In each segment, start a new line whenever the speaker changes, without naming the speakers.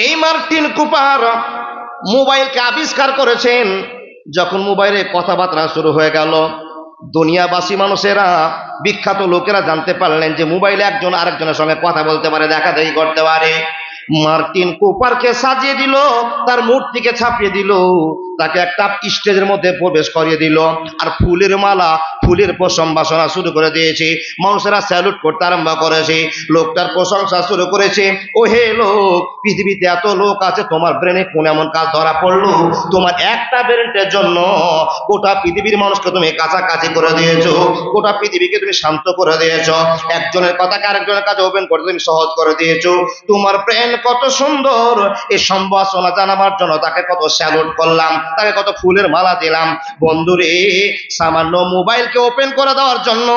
এই Martin Cooper মোবাইলকে আবিষ্কার করেছেন। যখন মোবাইলে কথাবার্তা শুরু হয়ে গেল, দুনিয়াবাসী মানুষেরা, বিখ্যাত লোকেরা জানতে পারলেন যে মোবাইলে একজন আরেকজনের সঙ্গে কথা বলতে পারে, দেখা দেখি করতে পারে। মার্টিন কুপারকে সাজিয়ে দিল, তার মূর্তিকে ছাপিয়ে দিল, তাকে একটা স্টেজের মধ্যে প্রবেশ করিয়ে দিল, আর ফুলের মালা, ফুলের সম্ভাষণা শুরু করে দিয়েছে। মানুষেরা স্যালুট করতে আরম্ভ করেছে, লোকটার প্রশংসা শুরু করেছে। ও হে লোক, পৃথিবীতে এত লোক আছে, তোমার ব্রেনে কোন এমন কাজ ধরা পড়লো? তোমার একটা ব্রেনের জন্য গোটা পৃথিবীর মানুষকে তুমি কাছাকাছি করে দিয়েছো, গোটা পৃথিবীকে তুমি শান্ত করে দিয়েছো, একজনের কথাকে আরেকজনের কাছে ওপেন করতে তুমি সহজ করে দিয়েছো। তোমার ব্রেন কত সুন্দর, এই সম্ভাষণা জানাবার জন্য তাকে কত স্যালুট করলাম, তাকে কত ফুলের মালা দিলাম। বন্ধুরে, সামান্য মোবাইলকে ওপেন করে দেওয়ার জন্য,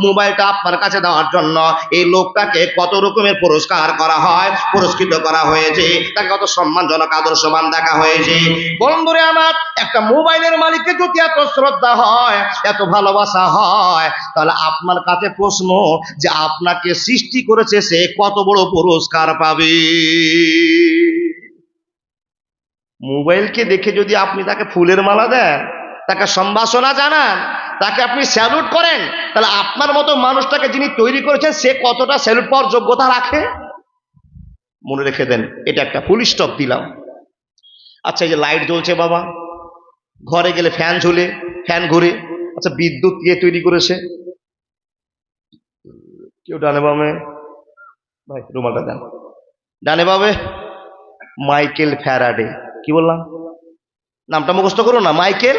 মোবাইলটা আপনার কাছে দেওয়ার জন্য এই লোকটাকে কত রকমের পুরস্কার করা হয়, পুরস্কৃত করা হয়েছে, তাকে কত সম্মানজনক আদর্শবান দেখা হয়েছে। বন্ধুরে আমার, একটা মোবাইলের মালিককে যদি এত শ্রদ্ধা হয়, এত ভালোবাসা হয়, তাহলে আপনার কাছে প্রশ্ন যে আপনাকে সৃষ্টি করেছে সে কত বড় পুরস্কার পাবে। মোবাইলকে দেখে যদি আপনি তাকে ফুলের মালা দেন, তাকে সম্ভাষণা জানান, তাকে আপনি স্যালুট করেন, তাহলে আপনার মতো মানুষটাকে যিনি তৈরি করেছেন সে কতটা স্যালুট পাওয়ার যোগ্যতা রাখে। মনে রেখে দেন, এটা একটা ফুল স্টপ দিলাম। আচ্ছা, এই যে লাইট জ্বলছে বাবা, ঘরে গেলে ফ্যান ঝুলে, ফ্যান ঘুরে, আচ্ছা বিদ্যুৎ কে তৈরি করেছে? কেউ ডানে বামে, ভাই রুমালটা দেন, ডানে বামে, মাইকেল ফ্যারাডে। কি বললাম? নামটা মুখস্থ করো না, মাইকেল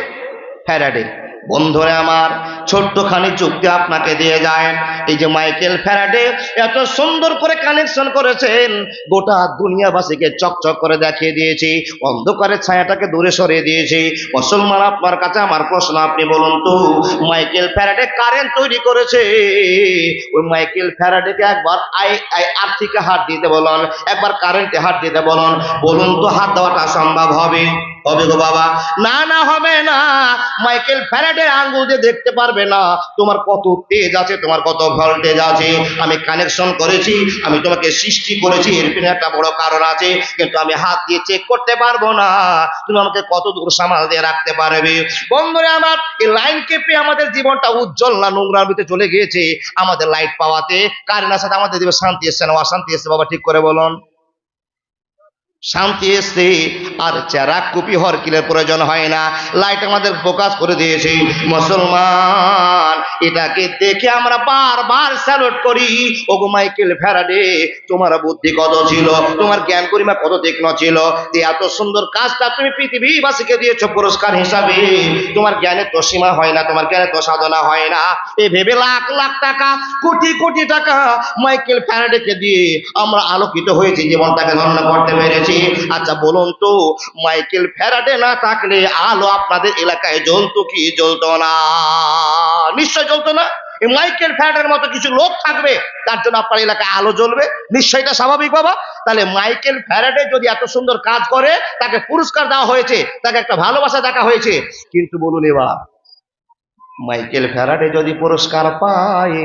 ফ্যারাডে। বন্ধুরা আমার, ছোট্টখানি যুক্তি আপনাকে দিয়ে যায়। এই যে মাইকেল ফ্যারাডে এত সুন্দর করে কানেকশন করেছেন, গোটা দুনিয়াবাসীকে চকচক করে দেখিয়ে দিয়েছে, অন্ধকারের ছায়াটাকে দূরে সরিয়ে দিয়েছে। মুসলমান, আপনার কাছে আমার প্রশ্ন, আপনি বলুন তো, মাইকেল ফ্যারাডে কারেন্ট তৈরি করেছে, ওই মাইকেল ফ্যারাডেকে একবার আর্থিকে হাত দিতে বলুন, একবার কারেন্টে হাত দিতে বলুন, বলুন তো হাত দেওয়াটা সম্ভব হবে? হবে গো বাবা? না, না, হবে না। মাইকেল ফ্যারাডে আঙ্গুল দিয়ে দেখতে পারবে না তোমার কত তেজ আছে, তোমার কত ভোল্টেজ আছে। আমি কানেকশন করেছি, আমি তোমাকে সৃষ্টি করেছি, এর পিছনে একটা বড় কারণ আছে, কিন্তু আমি হাত দিয়ে চেক করতে পারবো না তুমি আমাকে কত দূর সামাল দিয়ে রাখতে পারবে। বন্ধুরা আমার, এই লাইন কেঁপে আমাদের জীবনটা উজ্জ্বল না নোংরার ভিতরে চলে গিয়েছে। আমাদের লাইট পাওয়াতে, কারেন্টের সাথে আমাদের জীবনে শান্তি এসছে না অশান্তি এসছে? বাবা ঠিক করে বলুন। শান্তি এসছে, আর চেরাক কুপি হরকিলের প্রয়োজন হয় না। লাইট আমাদের ফোকাস করে দিয়েছে। মুসলমান, এটাকে দেখে আমরা বারবার স্যালুট করি। ওগো মাইকেল ফ্যারাডে, তোমার বুদ্ধি কত ছিল, তোমার জ্ঞান গরিমা কত তীক্ষ্ণ ছিল, যে এত সুন্দর কাজটা তুমি পৃথিবীবাসীকে দিয়েছো পুরস্কার হিসাবে। তোমার জ্ঞানের তো সীমা হয় না, তোমার জ্ঞানের তো সাধনা হয় না। এ ভেবে লাখ লাখ টাকা, কোটি কোটি টাকা মাইকেল ফ্যারাডেকে দিয়ে আমরা আলোকিত হয়েছি, জীবনটাকে ধন্য করতে পেরেছি। আচ্ছা বলুন তো, মাইকেল ফ্যারাডে না থাকলে আলো আপনাদের এলাকায় জ্বলতো কি জ্বলতো না? নিশ্চয় জ্বলতো না। এই মাইকেল ফ্যারাডের মতো কিছু লোক থাকবে, তার জন্য আপনার এলাকায় আলো জ্বলবে, নিশ্চয় এটা স্বাভাবিক বাবা। তাহলে মাইকেল ফ্যারাডে যদি এত সুন্দর কাজ করে, তাকে পুরস্কার দেওয়া হয়েছে, তাকে একটা ভালোবাসা দেখা হয়েছে। কিন্তু বলুন এবার, মাইকেল ফ্যারাডে যদি পুরস্কার পায়,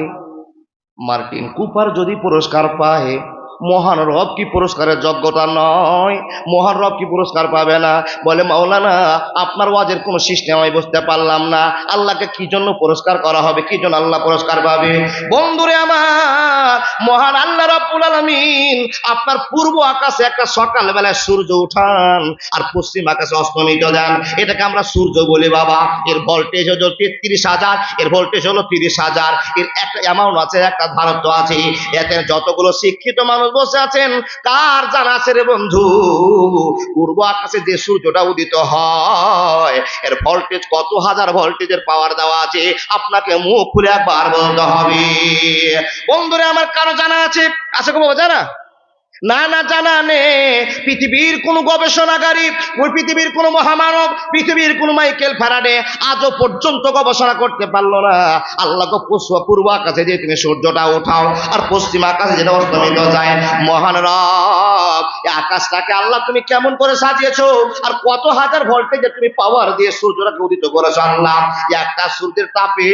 মার্টিন কুপার যদি পুরস্কার পায়, মহান রব কি পুরস্কারের যোগ্যতা নয়? মহান রব কি পুরস্কার পাবে না? বলে মাওলানা, আপনার ওয়াজের কোনো সিস্টেম আমি বুঝতে পারলাম না, আল্লাহকে কি জন্য পুরস্কার করা হবে, কি জন্য আল্লাহ পুরস্কার পাবে? বন্ধুরে আমার, মহান আল্লাহ রাব্বুল আলামিন আপনার পূর্ব আকাশে একটা সকালবেলায় সূর্য উঠান, আর পশ্চিম আকাশে অস্তমিত দেন। এটাকে আমরা সূর্য বলি বাবা। এর ভোল্টেজ হলো 33,000, এর ভোল্টেজ হলো 30,000, এর একটা অ্যামাউন্ট আছে, একটা ধারত্ব আছে। এতে যতগুলো শিক্ষিত মানুষ বসে আছেন, কার জানা আছে রে বন্ধু, পূর্ব আকাশে যে সূর্যটা উদিত হয়, এর ভোল্টেজ কত হাজার ভোল্টেজের পাওয়ার দেওয়া আছে? আপনাকে মুখ খুলে একবার বলতে হবে। বন্ধুরা আমার, কারো জানা আছে? আছে গো বাবা জানা? না, না, জানা নেই। পৃথিবীর কোন গবেষণাগারী, পৃথিবীর কোন মহামানব, পৃথিবীর কোন মাইকেল ফ্যারাডে আজও পর্যন্ত গবেষণা করতে পারলো না আল্লাহকে পূর্ব আকাশে যে তুমি সূর্যটা উঠাও, আর পশ্চিম আকাশে যেটা অস্তমিত যায়। মহান রব, এই আকাশটাকে আল্লাহ তুমি কেমন করে সাজিয়েছো, আর কত হাজার ভোল্টেজে তুমি পাওয়ার দিয়ে সূর্যটাকে উদিত করেছো আল্লাহ। একটা সূর্যের তাপে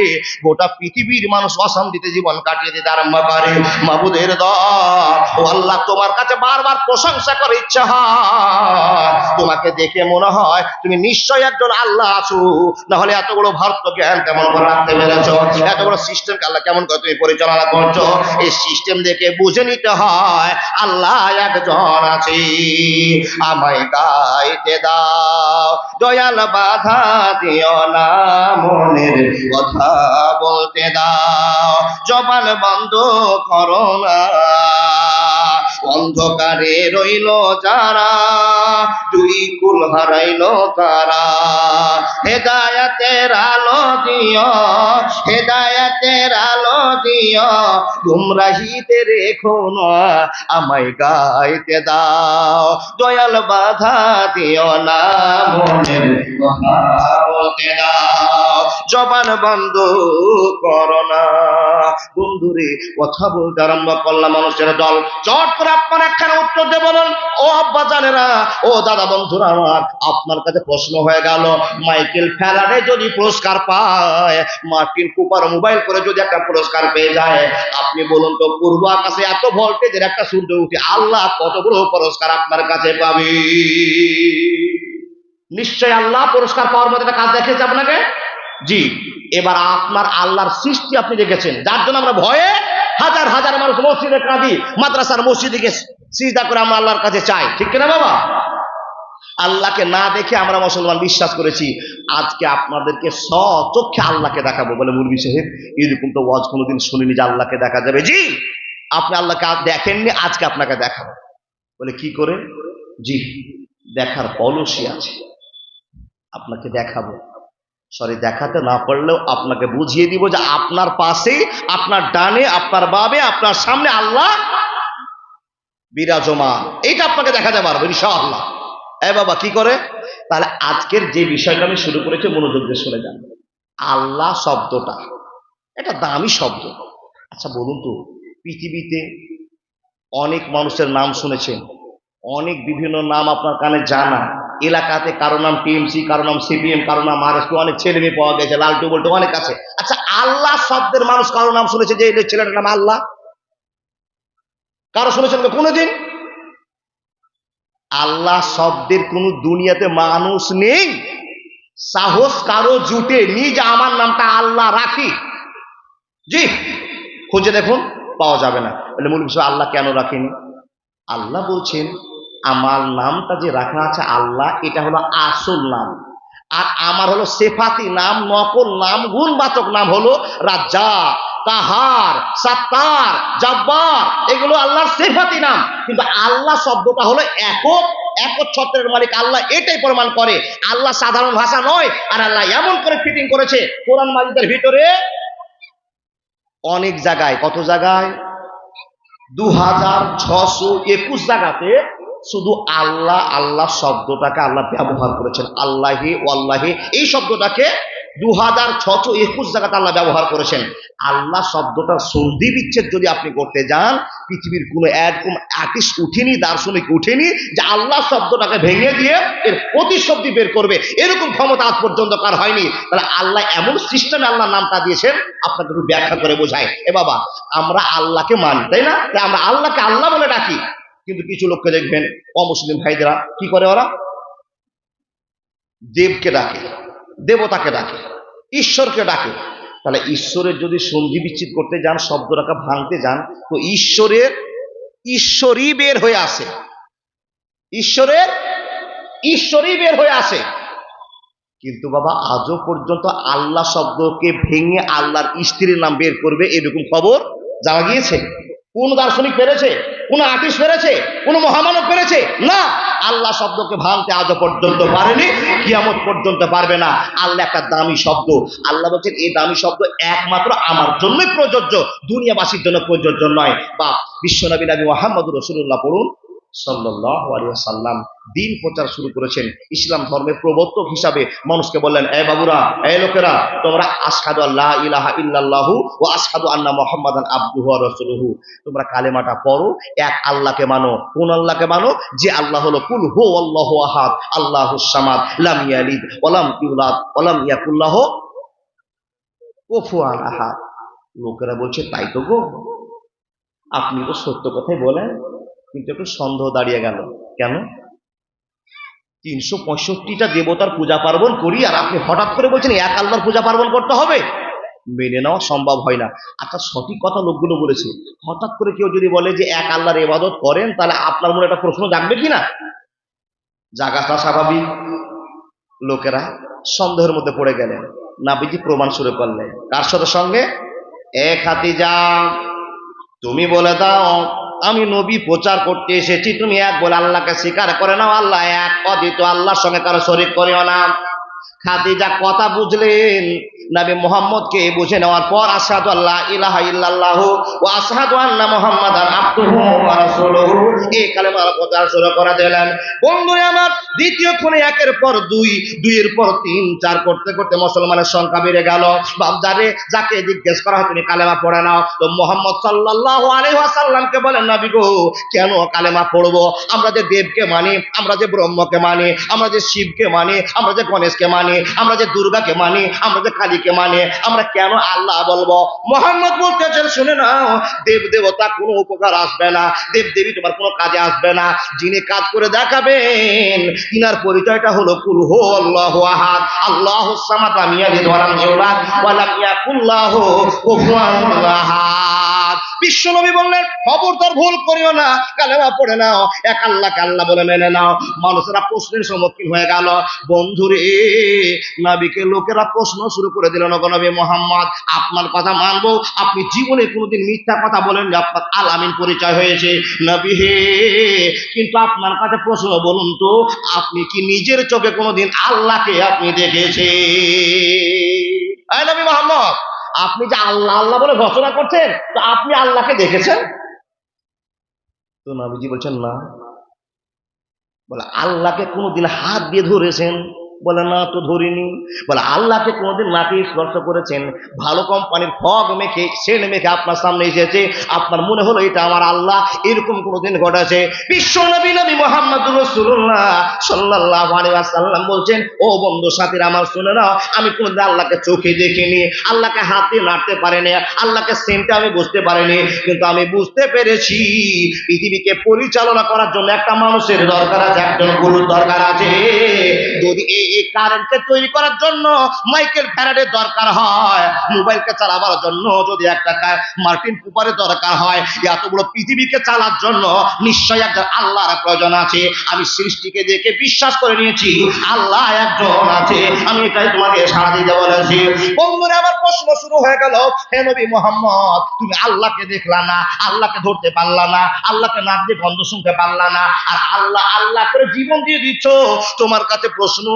গোটা পৃথিবীর মানুষ অশান্তিতে জীবন কাটিয়ে দিতে আরম্ভ করে। মাবুদের দল, ও আল্লাহ, তোমার কাছে বারবার প্রশংসা করে ইচ্ছা হয়, তোমাকে দেখে মনে হয় তুমি নিশ্চয় একজন আল্লাহ আছো, না হলে এত বড় ভারত জ্ঞান কেমন করে রাখতে পেরেছো, এত বড় সিস্টেম আল্লাহ কেমন করে তুমি পরিচালনা করছো। এই সিস্টেম দেখে বুঝে নিতে হয় আল্লাহ একজন আছে। আমায় গাইতে দাও দয়াল, বাধা দিও না, মনের কথা বলতে দাও, জবান বন্ধ করো না। অন্ধকারে রইল যারা, দুই কুল হারাইল তারা, হেদায়েতের আলো দিও, হেদায়েতের আলো দিও, গুমরাহিতে রেখো না, আমায় গাইতে দাও দয়াল, বাধা দিও না, মনের কথা বলতে দাও, জবান বন্ধ করো না। বন্ধুরে, কথা বলতে আরম্ভ করলাম, মানুষের দল চট করে আপনার একখানে উত্তর দিয়ে বলেন, ও আব্বা জানেরা, ও দাদা বন্ধুরা আমার, আপনার কাছে প্রশ্ন হয়ে গেল, মাইকেল ফ্যারাডে যদি পুরস্কার পায়, মার্টিন কুপার মোবাইল করে যদি একটা পুরস্কার পেয়ে যায়, আপনি বলুন তো পূর্ব আকাশে এত ভোল্টেজের একটা সূর্য উঠে আল্লাহ কত বড় পুরস্কার আপনার কাছে পাবে? নিশ্চয় আল্লাহ পুরস্কার পাওয়ার মতো একটা কাজ দেখেছে আপনাকে। জি, এবার আপনার আল্লাহর সৃষ্টি আপনি দেখেছেন, যার জন্য আমরা ভয়ে হাজার হাজার মানুষ মসজিদে কাঁদি, মাদ্রাসার মসজিদে সিজদা করে আমরা আল্লাহর কাছে চাই, ঠিক কিনা বাবা? আল্লাহকে না দেখে আমরা মুসলমান বিশ্বাস করেছি। আজকে আপনাদেরকে স্বচক্ষে আল্লাহকে দেখাবো বলে মুরবি সাহেব এরকম তো ওয়াজ কোনোদিন শুনিনি যে আল্লাহকে দেখা যাবে। জি, আপনি আল্লাহকে দেখেননি, আজকে আপনাকে দেখাবো। বলে কি করে? জি, দেখার পলসি আছে, আপনাকে দেখাবো। সরি, দেখাতে না পারলেও আপনাকে বুঝিয়ে দিব যে আপনার পাশে, আপনার ডানে, আপনার বামে, আপনার সামনে আল্লাহ বিরাজমান। এইটা আপনাকে দেখাতে পারবো ইনশাআল্লাহ। এ বাবা, কি করে? তাহলে আজকের যে বিষয়টা আমি শুরু করেছি মনোযোগ দিয়ে শুনে যান। আল্লাহ শব্দটা এটা দামি শব্দ। আচ্ছা বলুন তো, পৃথিবীতে অনেক মানুষের নাম শুনেছেন, অনেক বিভিন্ন নাম আপনার কানে জানা, এলাকাতে কারো নাম টিএমসি, কারো নাম সিপিএম, কারো নাম আরএসপি, অনেক ছেলে মেয়ে পাওয়া গেছে, লালটু বলটু অনেক আছে। আচ্ছা, আল্লাহ শব্দের মানুষ কারো নাম শুনেছে যে এই ছেলেটার নাম আল্লাহ? কারো শুনেছেন কোনোদিন? আল্লাহ শব্দের কোন দুনিয়াতে মানুষ নেই সাহস কারো জুটে নি যে আমার নামটা আল্লাহ রাখি। জি, খুঁজে দেখুন, পাওয়া যাবে না। বলে মূল বিষয় আল্লাহ কেন রাখেনি? আল্লাহ বলছেন আমার নামটা যে রাখা আছে আল্লাহ, এটা হলো আসল নাম, আর আমার হলো সেফাতি নাম, নকল নাম, গুণবাচক নাম হলো রাজ্জাক, কাহার, সাত্তার, জব্বার, এগুলো আল্লাহর সেফাতি নাম। কিন্তু আল্লাহ শব্দটা হলো একক, একচ্ছত্রের মালিক আল্লাহ, এটাই প্রমাণ করে আল্লাহ সাধারণ ভাষা নয়। আর আল্লাহ এমন করে ফিটিং করেছে কোরআন মাজিদের ভিতরে অনেক জায়গায়, কত জায়গায়? 2621 জায়গাতে শুধু আল্লাহ আল্লাহ শব্দটাকে আল্লাহ ব্যবহার করেছেন। আল্লাহি ওয়াল্লাহি এই শব্দটাকে 2621 জায়গাতে আল্লাহ ব্যবহার করেছেন। আল্লাহ শব্দটার সন্ধি বিচ্ছেদ যদি আপনি করতে যান, পৃথিবীর কোনো একদম আর্টিস্ট উঠেনি, দার্শনিক উঠেনি যে আল্লাহ শব্দটাকে ভেঙে দিয়ে এর প্রতিশব্দ বের করবে, এরকম ক্ষমতা আজ পর্যন্ত কার হয়নি। তাহলে আল্লাহ এমন সিস্টেমে আল্লাহ নামটা দিয়েছেন, আপনাকে একটু ব্যাখ্যা করে বোঝায়। এ বাবা, আমরা আল্লাহকে মানি, তাই না? তাই আমরা আল্লাহকে আল্লাহ বলে ডাকি। কিন্তু কিছু লোককে দেখবেন অমুসলিম ভাইদেরা কি করে, ওরা দেবকে ডাকে, দেবতাকে ডাকে, ঈশ্বরকে ডাকে। তাহলে ঈশ্বরের যদি সন্ধি বিচ্ছেদ করতে যান, শব্দটাকে ভাঙতে যান, তো ঈশ্বরের ঈশ্বরই বের হয়ে আসে, ঈশ্বরের ঈশ্বরই বের হয়ে আসে। কিন্তু বাবা, আজও পর্যন্ত আল্লাহ শব্দকে ভেঙে আল্লাহর স্ত্রীর নাম বের করবে এরকম খবর জানা গিয়েছে? কোন দার্শনিক পেরেছে? কোন আর্টিস্ট পেরেছে? কোন মহামানব পেরেছে? না, আল্লাহ শব্দকে ভাঙতে আজও পর্যন্ত পারেনি, কিয়ামত পর্যন্ত পারবে না। আল্লাহ একটা দামি শব্দ। আল্লাহ বলছেন এই দামি শব্দ একমাত্র আমার জন্যই প্রযোজ্য, দুনিয়াবাসীর জন্য প্রযোজ্য নয়। বা বিশ্বনবী নবী মুহাম্মদুর রাসূলুল্লাহ পড়ুন সাল্লাল্লাহু আলাইহি ওয়াসাল্লাম দিন প্রচার শুরু করেছেন, ইসলাম ধর্মের প্রবর্তক হিসাবে মানুষকে বললেন, এ বাবুরা, এ লোকেরা, তোমরা আশহাদু আল্লা ইলাহা ইল্লাল্লাহু ওয়া আশহাদু আন্না মুহাম্মাদান আবদুহু ওয়া রাসূলুহু, তোমরা কালেমাটা পড়ো, এক আল্লাহকে মানো। কোন আল্লাহকে মানো? যে আল্লাহ হলো কুল হুয়াল্লাহু আহাদ আল্লাহুস সামাদ লাম ইয়ালিদ ওয়া লাম ইউলাদ ওয়া লাম ইয়াকুল লাহু কুফুয়ান আহাদ। লোকেরা বলছে, তাই তো গো, আপনি তো সত্য কথাই বলেন, কিন্তু একটু সন্দেহ দাঁড়িয়ে গেল। কেন? 365টা দেবতার পূজা পার্বণ করি, আর আপনি হঠাৎ করে বলছেন এক আল্লাহর পূজা পার্বণ করতে হবে? মেনে নেওয়া সম্ভব হয় না। আচ্ছা, সঠিক কথা লোকগুলো বলেছে। হঠাৎ করে কেউ যদি বলে যে এক আল্লাহর ইবাদত করেন, তাহলে আপনার মনে একটা প্রশ্ন জাগবে কিনা? জাগাটা স্বাভাবিক। লোকেরা সন্দেহের মধ্যে পড়ে গেলেন। নবীজি প্রমাণ শুরু করলেন কার সঙ্গে? এক খাদিজা, তুমি বলে দাও আমি নবী প্রচার করতে এসেছি, তুমি এক বলে আল্লাহকে স্বীকার করে নাও, আল্লাহ এক, অদ্বিতীয়, আল্লাহর সঙ্গে কারো শরীক করিও না। খাদিজা কথা বুঝলেন, নবী মুহাম্মদকে বুঝে নেওয়ার পর আশহাদু আল্লা ইলাহা ইল্লাল্লাহু ওয়া আশহাদু আন্না মুহাম্মাদান আবদুহু ওয়া রাসূলুহু এই কালেমার প্রচার শুরু করে দিলেন। বন্ধুরে আমার, দ্বিতীয় ক্ষণে একের পর দুই, দুইয়ের পর তিন, চার করতে করতে মুসলমানের সংখ্যা বেড়ে গেল। বাপদারে যাকে জিজ্ঞেস করা হয় তুমি কালেমা পড়ে নাও, তো মুহাম্মদ সাল্লাল্লাহু আলাইহি ওয়াসাল্লামকে বলেন নবী গো কেন কালেমা পড়বো? আমরা যে দেবকে মানি, আমরা যে ব্রহ্মকে মানি, আমরা যে শিবকে মানি, আমরা যে গণেশকে মানি, আমরা যে দুর্গাকে মানি, আমরা যে কালীকে মানি, আমরা কেন আল্লাহ বলবো? মুহাম্মদ বলতেছেন শুনে নাও, দেব দেবতা কোনো উপকার আসবে না, দেব দেবী তোমার কোনো কাজে আসবে না। যিনি কাজ করে দেখাবেন তিনার পরিচয়টা হলো কুল হু আল্লাহু আহাদ, আল্লাহুস সামাদ, লাম ইয়ালিদ ওয়া লাম ইউলাদ ওয়া লাম ইয়াকুল লাহু কুফুয়ান আহাদ। বিশ্বনবী বললেন খবরদার ভুল করিও না, কালেমা পড়ে নাও, এক আল্লাহকে আল্লাহ বলে মেনে নাও। মানুষেরা প্রশ্নের সম্মুখীন হয়ে গেল। বন্ধুরে, নবীকে লোকেরা প্রশ্ন শুরু করে দিল, নবী মুহাম্মদ আপনার কথা মানবো, আপনি জীবনে কোনোদিন মিথ্যা কথা বলেন যে আপনার আল আমিন পরিচয় হয়েছে নবী হে, কিন্তু আপনার কাছে প্রশ্ন, বলুন তো আপনি কি নিজের চোখে কোনোদিন আল্লাহকে আপনি দেখেছেন? নবী মুহাম্মদ, আপনি যে আল্লাহ আল্লাহ বলে ঘোষণা করছেন, তো আপনি আল্লাহকে দেখেছেন? তো নবীজি বলছেন না। বলে আল্লাহকে কোনোদিন হাত দিয়ে ধরেছেন? বলে না তো ধরিনি। বলে আল্লাহকে কোনোদিন নাকে স্পর্শ করেছেন? ভালো কোম্পানির ফগ মেখে সেন্ট মেখে আপনার সামনে এসেছে, আপনার মনে হলো এটা আমার আল্লাহ, এরকম কোনোদিন ঘটেছে? বিশ্ব নবী নবী মুহাম্মদুর রাসূলুল্লাহ সাল্লাল্লাহু আলাইহি ওয়াসাল্লাম বলছেন, ও বন্ধু সাথীরা আমার শুনে নাও, আমি কোনোদিন আল্লাহকে চোখে দেখিনি, আল্লাহকে হাতে নাড়তে পারিনি, আল্লাহকে সেন্টে আমি বুঝতে পারিনি, কিন্তু আমি বুঝতে পেরেছি পৃথিবীকে পরিচালনা করার জন্য একটা মানুষের দরকার আছে, একজন গুরুর দরকার আছে। যদি এই কারেন্টকে তৈরি করার জন্য মাইকেল ফ্যারাডের দরকার হয়, মোবাইলকে চালাবার জন্য যদি একটা মার্টিন কুপারের দরকার হয়, এত বড় পৃথিবীকে চালার জন্য নিশ্চয়ই একজন আল্লাহর প্রয়োজন আছে। আমি সৃষ্টিকে দেখে বিশ্বাস করে নিয়েছি আল্লাহ একজন আছে, আমি এটাই তোমাকে সাড়া দিতে বলেছি। বন্ধুরা আমার প্রশ্ন শুরু হয়ে গেল, হে নবী মুহাম্মদ তুমি আল্লাহকে দেখলা না, আল্লাহকে ধরতে পারলা না, আল্লাহকে নাক দিয়ে গন্ধ শুনতে পারলা না, আর আল্লাহ আল্লাহ করে জীবন দিয়ে দিচ্ছ। তোমার কাছে প্রশ্ন,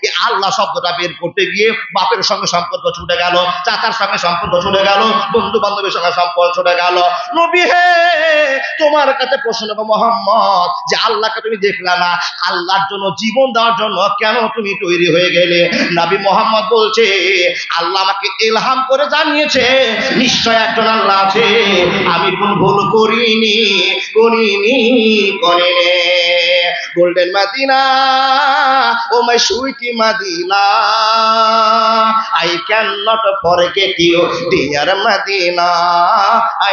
এই আল্লাহ শব্দটা বের করতে গিয়ে বাপের সঙ্গে সম্পর্ক ছুটে গেল, চাচার সঙ্গে সম্পর্ক ছুটে গেল, বন্ধু বান্ধবের সঙ্গে সম্পর্ক ছুটে গেল। নবী হে, তোমার কাছে প্রশ্ন মুহাম্মদ, যে আল্লাহকে তুমি দেখলা না, আল্লাহর জন্য জীবন দেওয়ার জন্য কেন তুমি তৈরি হয়ে গেলে? নবী মুহাম্মদ বলছে আল্লাহ আমাকে ইলহাম করে জানিয়েছে নিশ্চয় একজন আল্লাহ আছে, আমি কোন ভুল করিনি করিনি করিনি। Golden Madina, oh my sweetie Madina, I cannot forget you dear Madina,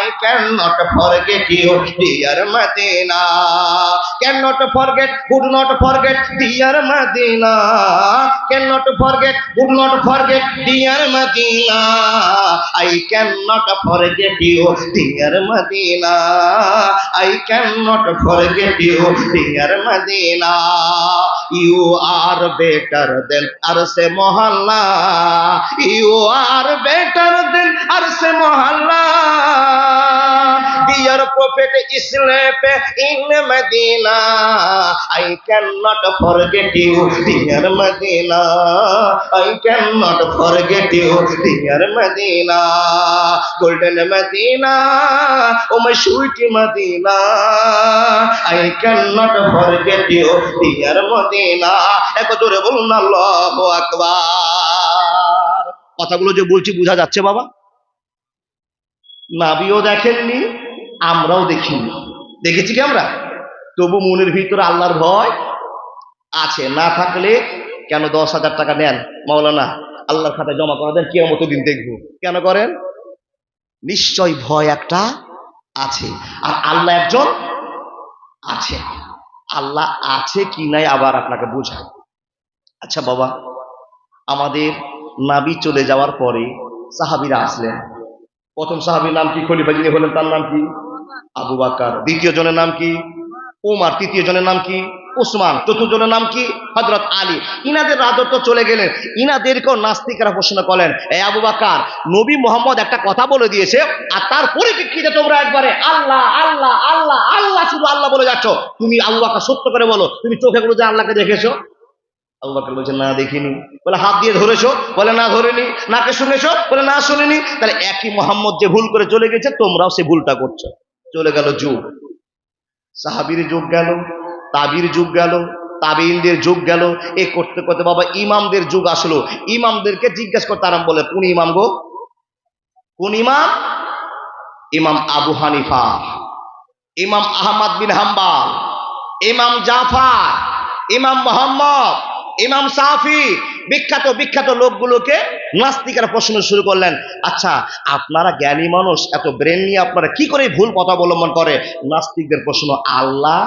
I cannot forget you dear Madina, cannot forget, would not forget dear Madina, cannot forget, would not forget dear Madina, I cannot forget you dear Madina, I cannot forget you dear Madina, you are better than Arse Mohalla, you are better than Arse Mohalla, dear Prophet sleep in Medina, I cannot forget you dear Medina, I cannot forget you dear Medina, golden Medina, oh my sweet Medina, I cannot forget you dear Medina। একবার জোরে বলুন আল্লাহু আকবার। কথাগুলো যে বলছি বোঝা যাচ্ছে বাবা? নবীও দেখেননি, আমরাও দেখিনি, দেখেছি কি আমরা? তবু মনের ভিতরে আল্লাহর ভয় আছে। না থাকলে কেন 10,000 টাকা নেন মাওলানা, আল্লাহর খাতায় জমা করা দেন, কিয়ামত দিন দেখবো, কেন করেন? নিশ্চয় ভয় একটা আছে, আর আল্লাহ একজন আছে। আল্লাহ আছে কি নাই আবার আপনাকে বোঝায়। আচ্ছা বাবা, আমাদের নাবি চলে যাওয়ার পরে সাহাবীরা আসলেন। প্রথম সাহাবীর নাম কি? খলিফা যিনি হলেন তার নাম কি? আবু বকর। দ্বিতীয় জনের নাম কি? ওমর। তৃতীয় জনের নাম কি? উসমান। চতুর্থ জনের নাম কি? হযরত আলী। ইনাদের রাজত্ব চলে গেলেন। ইনাদেরকেও নাস্তিকরা প্রশ্ন করলেন, এই আবু বকর, নবী মুহাম্মদ একটা কথা বলে দিয়েছে, আর তার পরিপ্রেক্ষিতে তোমরা একবারে আল্লাহ আল্লাহ আল্লাহ আল্লাহ শুধু আল্লাহ বলে যাচ্ছ, তুমি আবু বকর সত্য করে বলো, তুমি চোখে করে যে আল্লাহকে দেখেছো? আবু বকর বলছে, না দেখিনি। বলে, হাত দিয়ে ধরেছো? বলে, না ধরিনি। নাকে শুনেছো? বলে, না শুনিনি। তাহলে একই মোহাম্মদ যে ভুল করে চলে গেছে, তোমরাও সে ভুলটা করছো। চলে গেল যুগ, সাহাবীর যুগ গেল, তাবির যুগ গেল, তাবিইনদের যুগ গেল। এ করতে করতে বাবা ইমামদের যুগ আসলো। ইমামদেরকে জিজ্ঞেস করতে আরম্ভ বলে, কোন ইমাম গো? কোন ইমাম? ইমাম আবু হানিফা, ইমাম আহমদ বিন হাম্বল, ইমাম জাফর, ইমাম মোহাম্মদ, ইমাম শাফি, বিখ্যাত বিখ্যাত লোকগুলোকে নাস্তিকেরা প্রশ্ন শুরু করলেন, আচ্ছা আপনারা জ্ঞানী মানুষ, এত ব্রেন নিয়ে আপনারা কি করে ভুল পথ অবলম্বন করে? নাস্তিকদের প্রশ্ন, আল্লাহ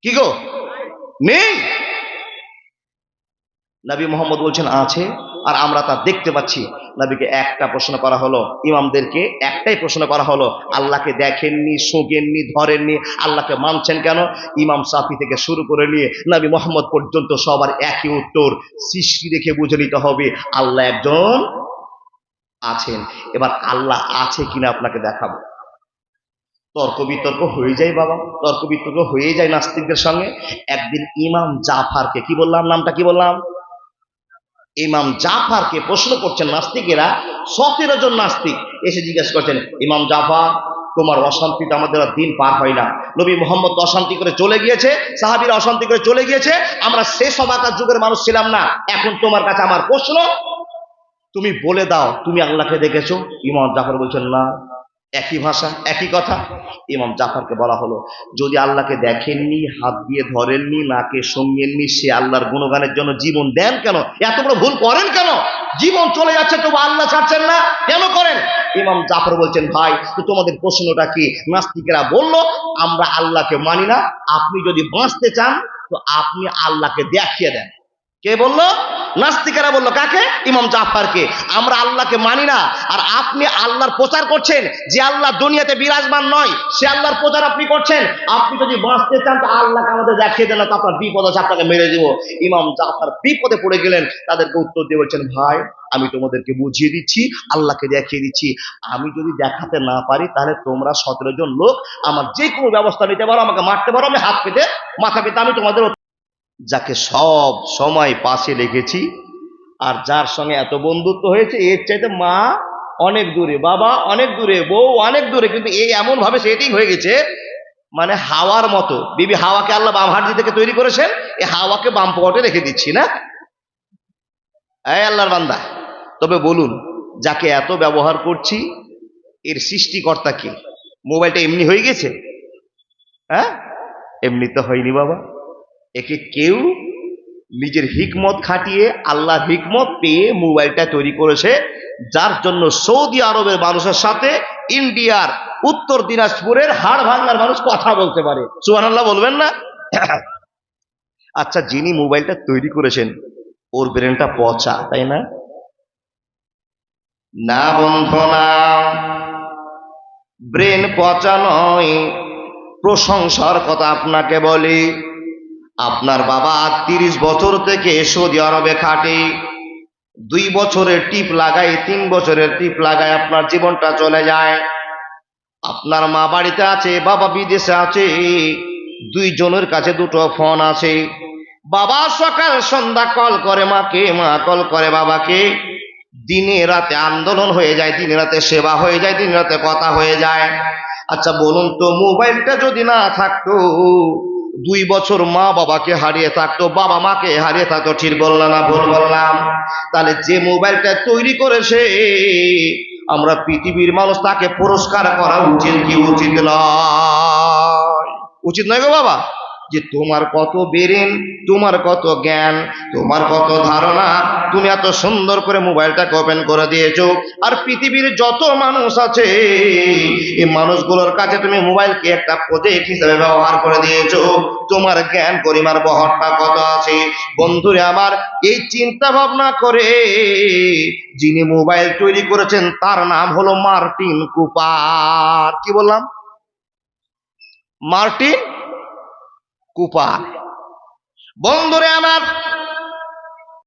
কি গো নেই? নবী মোহাম্মদ বলছেন আছে, আর আমরা তা দেখতে পাচ্ছি। নবীকে একটা প্রশ্ন করা হলো, ইমামদেরকে একটাই প্রশ্ন করা হলো, আল্লাহকে দেখেননি, শোকেননি, ধরেননি, আল্লাহকে মানছেন কেন? ইমাম শাফি থেকে শুরু করে নিয়ে নবী মোহাম্মদ পর্যন্ত সবার একই উত্তর, সৃষ্টি দেখে বুঝে নিতে হবে আল্লাহ একজন আছেন। এবার আল্লাহ আছে কিনা আপনাকে দেখাবো। তর্ক বিতর্ক হয়ে যায় বাবা, তর্ক বিতর্ক হয়ে যায় নাস্তিকদের সঙ্গে। একদিন ইমাম জাফরকে, কি বললাম নামটা, কি বললাম? ইমাম জাফরকে প্রশ্ন করছেন নাস্তিকেরা। 17 জন নাস্তিক এসে জিজ্ঞেস করছেন, ইমাম জাফর, তোমার অশান্তিতে আমাদের আর দিন পার হয় না। নবী মুহাম্মদ অশান্তি করে চলে গিয়েছে, সাহাবীরা অশান্তি করে চলে গিয়েছে, আমরা শেষ সবাকার যুগের মানুষ ছিলাম না। এখন তোমার কাছে আমার প্রশ্ন, তুমি বলে দাও তুমি আল্লাহকে দেখেছো? ইমাম জাফর বলছেন, না। একই ভাষা, একই কথা। ইমাম জাফরকে বলা হলো, যদি আল্লাহকে দেখেননি, হাত দিয়ে ধরেননি, নাকে সঙ্গেননি, সে আল্লাহর গুণগানের জন্য জীবন দেন কেন? এত বড় ভুল করেন কেন? জীবন চলে যাচ্ছে তবু আল্লাহ ছাড়ছেন না, কেন করেন? ইমাম জাফর বলছেন, ভাই তো তোমাদের প্রশ্নটা কি? নাস্তিকেরা বলল, আমরা আল্লাহকে মানি না, আপনি যদি বাঁচতে চান তো আপনি আল্লাহকে দেখিয়ে দেন। কে বলল? নাস্তিকেরা বলল। কাকে? ইমাম জাফরকে। আমরা আল্লাহকে মানি না, আর আপনি আল্লাহর প্রচার করছেন, যে আল্লাহ দুনিয়াতে বিরাজমান নয়, সে আল্লাহর প্রচার আপনি করছেন। আপনি যদি বাঁচতে চান তো আল্লাহকে আমাদের দেখিয়ে দেন, তো আপনার বিপদ আছে, আপনাকে মেরে দেব। ইমাম জাফর বিপদে পড়ে গেলেন। তাদেরকে উত্তর দিয়ে বলছেন, ভাই আমি তোমাদেরকে বুঝিয়ে দিচ্ছি, আল্লাহকে দেখিয়ে দিচ্ছি। আমি যদি দেখাতে না পারি তাহলে তোমরা 17 জন লোক আমার যে কোনো ব্যবস্থা নিতে পারো, আমাকে মারতে পারো, আমি হাত পেতে মাথা পেতে আমি তোমাদের, যাকে সব সময় পাশে রেখেছি আর যার সঙ্গে এত বন্ধুত্ব হয়েছে, এর চাইতে মা অনেক দূরে, বাবা অনেক দূরে, বউ অনেক দূরে, কিন্তু এই এমন ভাবে সেটিং হয়ে গেছে, মানে হাওয়ার মতো। বিবি হাওয়াকে আল্লাহ বাম হাড়ি থেকে তৈরি করেছেন, এই হাওয়াকে বাম পকেটে রেখে দিচ্ছি না। এই আল্লাহর বান্দা, তবে বলুন, যাকে এত ব্যবহার করছি এর সৃষ্টিকর্তা কে? মোবাইলটা এমনি হয়ে গেছে? হ্যাঁ, এমনি তো হয়নি বাবা। একে কেউ নিজের হিকমত খাটিয়ে, আল্লাহর হিকমত পেয়ে মোবাইলটা তৈরি করেছে, যার জন্য সৌদি আরবের মানুষের সাথে ইন্ডিয়ার উত্তর দিনাজপুরের হাড় ভাঙার মানুষ কথা বলতে পারে। সুবহানাল্লাহ বলবেন না? আচ্ছা, যিনি মোবাইলটা তৈরি করেছেন ওর ব্রেনটা পচা, তাই না? না বন্ধু না, ব্রেন পচা নয়। প্রশংসার কথা আপনাকে বলি, আপনার বাবা 30 বছর থেকে সৌদি আরবে খাটে, 2 বছরের টিপ লাগায়, 3 বছরের টিপ লাগায় আপনার জীবনটা চলে যায়। আপনার মা বাড়িতে আছে, বাবা বিদেশে আছে, 2 জনের কাছে 2টো ফোন আছে। বাবা সকাল সন্ধ্যা কল করে মাকে, মা কল করে বাবাকে। দিনে রাতে আন্দোলন হয়ে যায়, দিনে রাতে সেবা হয়ে যায়, দিনে রাতে কথা হয়ে যায়। আচ্ছা বলুন তো, মোবাইলটা যদি না থাকতো, 2 বছর মা বাবাকে হারিয়ে থাকতো, বাবা মাকে হারিয়ে থাকতো, ঠিক বললাম না ভুল বললাম? তাহলে যে মোবাইলটা তৈরি করেছে, আমরা পৃথিবীর মানুষ, তাকে পুরস্কার করা উচিত কি উচিত নয়? উচিত নয় গো বাবা? যে তোমার কত বেরেন, তোমার কত জ্ঞান, তোমার কত ধারণা, তুমি এত সুন্দর করে মোবাইলটাকে ওপেন করে দিয়েছো। আর পৃথিবীর যত মানুষ আছে এই মানুষগুলোর কাছে তুমি মোবাইলকে একটা প্রজেক্ট হিসেবে ব্যবহার করে দিয়েছো। তোমার জ্ঞান গরিমার বহরটা কত আছে বন্ধুরে আমার। এই চিন্তা ভাবনা করে যিনি মোবাইল তৈরি করেছেন তার নাম হলো মার্টিন কুপার। কি বললাম? Martin Cooper. বন্ধুরে আমার,